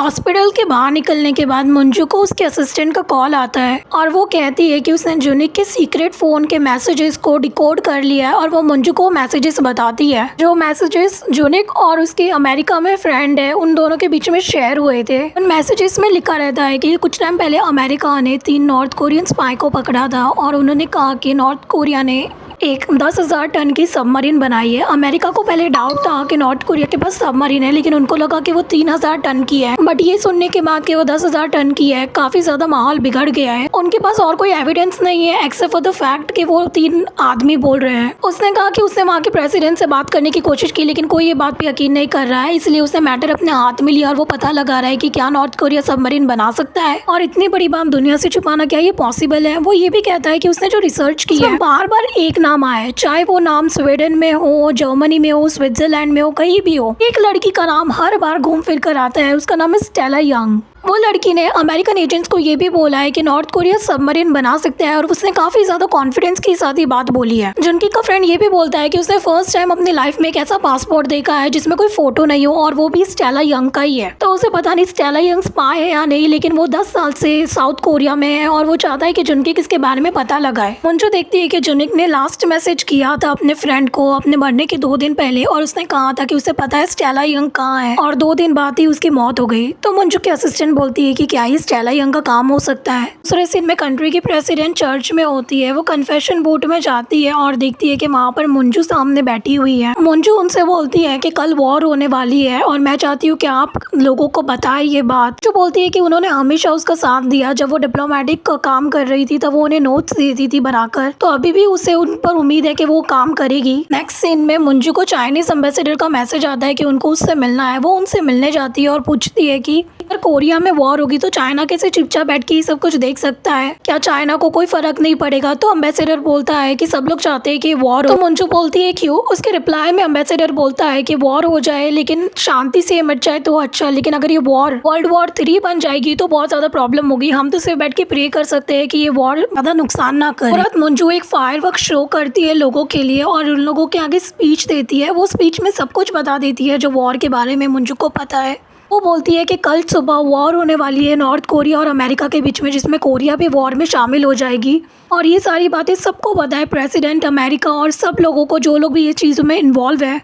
Hospital के बाहर निकलने के बाद मंजू को उसके असिस्टेंट का कॉल आता है और वो कहती है कि उसने जुनिक के सीक्रेट फ़ोन के मैसेजेस को डिकोड कर लिया है और वो मंजू को मैसेजेस बताती है। जो मैसेजेस जुनिक और उसके अमेरिका में फ्रेंड है उन दोनों के बीच में शेयर हुए थे। उन मैसेजेस में लिखा रहता है कि कुछ टाइम पहले अमेरिका ने 3 नॉर्थ कोरियन स्पाई को पकड़ा था और उन्होंने कहा कि नॉर्थ कोरिया ने एक 10,000 टन की सबमरीन बनाई है। अमेरिका को पहले डाउट था कि नॉर्थ कोरिया के पास सबमरीन है, लेकिन उनको लगा कि वो 3,000 टन की है। बट ये सुनने के बाद कि वो 10,000 टन की है, काफी ज्यादा माहौल बिगड़ गया है। उनके पास और कोई एविडेंस नहीं है एक्सेप्ट फॉर द फैक्ट कि वो 3 आदमी बोल रहे हैं। उसने कहा कि उसने वहाँ के प्रेसिडेंट से बात करने की कोशिश की, लेकिन कोई ये बात पे यकीन नहीं कर रहा है, इसलिए उसने मैटर अपने हाथ में लिया और वो पता लगा रहा है कि क्या नॉर्थ कोरिया सबमरीन बना सकता है और इतनी बड़ी बात दुनिया से छुपाना क्या ये पॉसिबल है। वो ये भी कहता है कि उसने जो रिसर्च की है बार बार एक नाम आया है, चाहे वो नाम स्वीडन में हो, जर्मनी में हो, स्विट्जरलैंड में हो, कहीं भी हो, एक लड़की का नाम हर बार घूम फिर कर आता है। उसका नाम है स्टेला यंग। वो लड़की ने अमेरिकन एजेंट्स को ये भी बोला है कि नॉर्थ कोरिया सबमरीन बना सकता है और उसने काफी ज्यादा कॉन्फिडेंस के साथ ये बात बोली है। जुनकी का फ्रेंड ये भी बोलता है कि उसने फर्स्ट टाइम अपनी लाइफ में एक ऐसा पासपोर्ट देखा है जिसमें कोई फोटो नहीं हो और वो भी स्टेला यंग का ही है। तो उसे पता नहीं स्टेला यंग स्पाई है या नहीं, लेकिन वो 10 साल से साउथ कोरिया में है और वो चाहता है कि जुनकी किसके बारे में पता लगाए। मंजू देखती है कि जुनिक ने लास्ट मैसेज किया था अपने फ्रेंड को अपने मरने के 2 दिन पहले और उसने कहा था कि उसे पता है स्टेला यंग कहाँ है और 2 दिन बाद ही उसकी मौत हो गई। तो मंजू के असिस्टेंट बोलती है कि क्या स्टेला यंग का काम हो सकता है। दूसरे सीन में कंट्री की प्रेसिडेंट चर्च में होती है। वो कन्फेशन बूथ में जाती है और देखती है कि वहाँ पर मंजू सामने बैठी हुई है। मंजू उनसे बोलती है कि कल वॉर होने वाली है और मैं चाहती हूँ कि आप लोगों को बताएं ये बात। जो बोलती है कि उन्होंने हमेशा उसका साथ दिया, जब वो डिप्लोमेटिक का काम कर रही थी तब वो उन्हें नोट्स देती थी बनाकर, तो अभी भी उसे उन पर उम्मीद है कि वो काम करेगी। नेक्स्ट सीन में मंजू को चाइनीज एम्बेसडर का मैसेज आता है कि उनको उससे मिलना है। वो उनसे मिलने जाती है और पूछती है कि अगर कोरिया में वॉर होगी तो चाइना कैसे चुपचाप बैठ के ये सब कुछ देख सकता है, क्या चाइना को कोई फर्क नहीं पड़ेगा। तो एम्बेसडर बोलता है कि सब लोग चाहते हैं कि वॉर हो। तो मंजू बोलती है क्यों। उसके रिप्लाई में एम्बेसडर बोलता है कि वॉर हो जाए लेकिन शांति से मच जाए तो अच्छा, लेकिन अगर ये वॉर वर्ल्ड वॉर 3 बन जाएगी तो बहुत ज्यादा प्रॉब्लम होगी। हम तो सिर्फ बैठ के प्रे कर सकते हैं कि ये वॉर ज्यादा नुकसान ना करे। और मंजू एक फायरवर्क शो करती है लोगों के लिए और उन लोगों के आगे स्पीच देती है। वो स्पीच में सब कुछ बता देती है जो वॉर के बारे में मंजू को पता है। वो बोलती है कि कल सुबह वॉर होने वाली है नॉर्थ कोरिया और अमेरिका के बीच में, जिसमें कोरिया भी वॉर में शामिल हो जाएगी और ये सारी बातें सबको पता है, प्रेसिडेंट, अमेरिका और सब लोगों को, जो लोग भी ये चीज़ों में इन्वॉल्व है।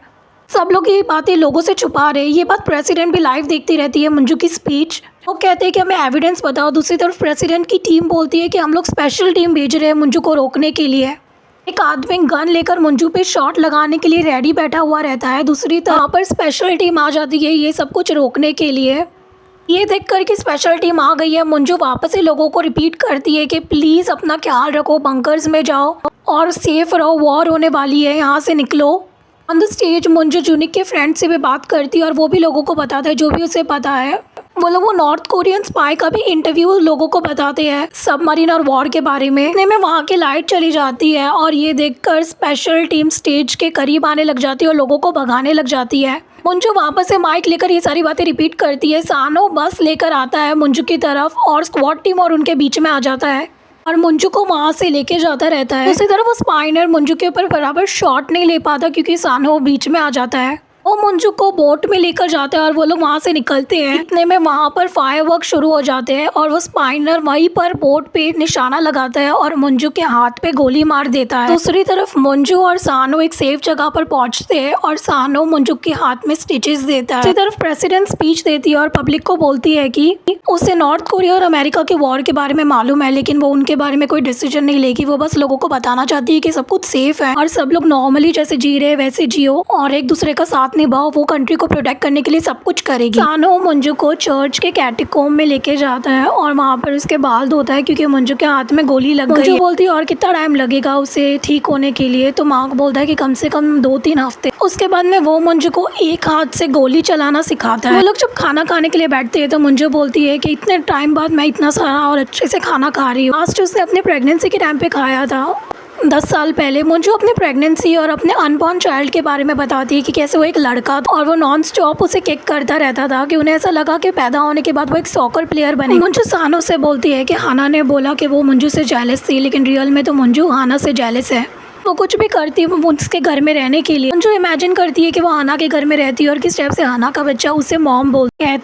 सब लोग ये बातें लोगों से छुपा रहे हैं। ये बात प्रेसिडेंट भी लाइव देखती रहती है मंजू की स्पीच। वो कहते हैं कि हमें एविडेंस बताओ। दूसरी तरफ प्रेसिडेंट की टीम बोलती है कि हम लोग स्पेशल टीम भेज रहे हैं मंजू को रोकने के लिए। एक आदमी गन लेकर मंजू पे शॉट लगाने के लिए रेडी बैठा हुआ रहता है। दूसरी तरफ पर स्पेशल टीम आ जाती है ये सब कुछ रोकने के लिए। ये देखकर कि स्पेशल टीम आ गई है, मंजू वापस से लोगों को रिपीट करती है कि प्लीज़ अपना ख्याल रखो, बंकर्स में जाओ और सेफ रहो, वॉर होने वाली है, यहाँ से निकलो। ऑन द स्टेज मंजू जुनिक के फ्रेंड से भी बात करती है और वो भी लोगों को बताता है जो भी उसे पता है। वो लोग वो नॉर्थ कोरियन स्पाई का भी इंटरव्यू लोगों को बताते हैं सबमरीन और वॉर के बारे में। इतने में वहाँ की लाइट चली जाती है और ये देखकर स्पेशल टीम स्टेज के करीब आने लग जाती है और लोगों को भगाने लग जाती है। मंजू वापस से माइक लेकर ये सारी बातें रिपीट करती है। सानो बस लेकर आता है मंजू की तरफ और स्क्वाड टीम और उनके बीच में आ जाता है और मंजू को वहाँ से लेके जाता रहता है। दूसरी तरफ वो स्पाइनर मंजू के ऊपर बराबर शॉट नहीं ले पाता क्योंकि सानो बीच में आ जाता है। वो मंजू को बोट में लेकर जाते हैं और वो लोग वहाँ से निकलते हैं। इतने में वहाँ पर फायरवर्क शुरू हो जाते हैं और वो स्पाइनर वहीं पर बोट पे निशाना लगाता है और मंजू के हाथ पे गोली मार देता है। दूसरी तरफ मंजू और सानो एक सेफ जगह पर पहुँचते हैं और सानो मंजू के हाथ में स्टिचेस देता है। दूसरी तरफ प्रेसिडेंट स्पीच देती है और पब्लिक को बोलती है कि उसे नॉर्थ कोरिया और अमेरिका के वॉर के बारे में मालूम है, लेकिन वो उनके बारे में कोई डिसीजन नहीं लेगी। वो बस लोगों को बताना चाहती है कि सब कुछ सेफ है और सब लोग नॉर्मली जैसे जी रहे वैसे जियो और एक दूसरे का साथ निभाओ। वो कंट्री को प्रोटेक्ट करने के लिए सब कुछ करेगी। सानो मंजू को चर्च के कैटेकोम्ब में लेके जाता है और वहाँ पर उसके बाल धोता है क्योंकि मंजू के हाथ में गोली लग गई। मंजू बोलती है और कितना टाइम लगेगा उसे ठीक होने के लिए, तो माँ को बोलता है कि कम से कम 2-3 हफ्ते। उसके बाद में वो मंजू को एक हाथ से गोली चलाना सिखाता है। वो लोग जब खाना खाने के लिए बैठते हैं तो मंजू बोलती है कि इतने टाइम बाद मैं इतना सारा और अच्छे से खाना खा रही हूँ। लास्ट उसने अपने प्रेगनेंसी के टाइम पे खाया था 10 साल पहले। मंजू अपने प्रेगनेंसी और अपने अनबॉर्न चाइल्ड के बारे में बताती है कि कैसे वो एक लड़का था और वो नॉन स्टॉप उसे किक करता रहता था कि उन्हें ऐसा लगा कि पैदा होने के बाद वो एक सॉकर प्लेयर बने। मंजू सानो से बोलती है कि हाना ने बोला कि वो मंजू से जेलस थी, लेकिन रियल में तो मंजू हाना से जेलस है। वो कुछ भी करती है उसके घर में रहने के लिए। मंजू इमेजिन करती है कि वो हाना के घर में रहती है और किस टाइप से हाना का बच्चा उसे मॉम बोलता है।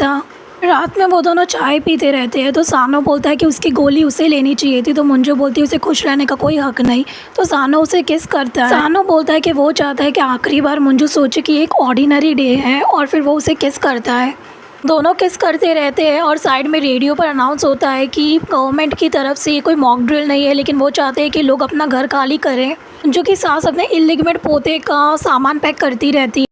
रात में वो दोनों चाय पीते रहते हैं तो सानो बोलता है कि उसकी गोली उसे लेनी चाहिए थी, तो मंजू बोलती है उसे खुश रहने का कोई हक नहीं। तो सानो उसे किस करता है। सानो बोलता है कि वो चाहता है कि आखिरी बार मंजू सोचे कि एक ऑर्डिनरी डे है और फिर वो उसे किस करता है। दोनों किस करते रहते हैं और साइड में रेडियो पर अनाउंस होता है कि गवर्नमेंट की तरफ से ये कोई मॉक ड्रिल नहीं है, लेकिन वो चाहते हैं कि लोग अपना घर खाली करें। मंजू की सास अपने इलिगिमेंट पोते का सामान पैक करती रहती है।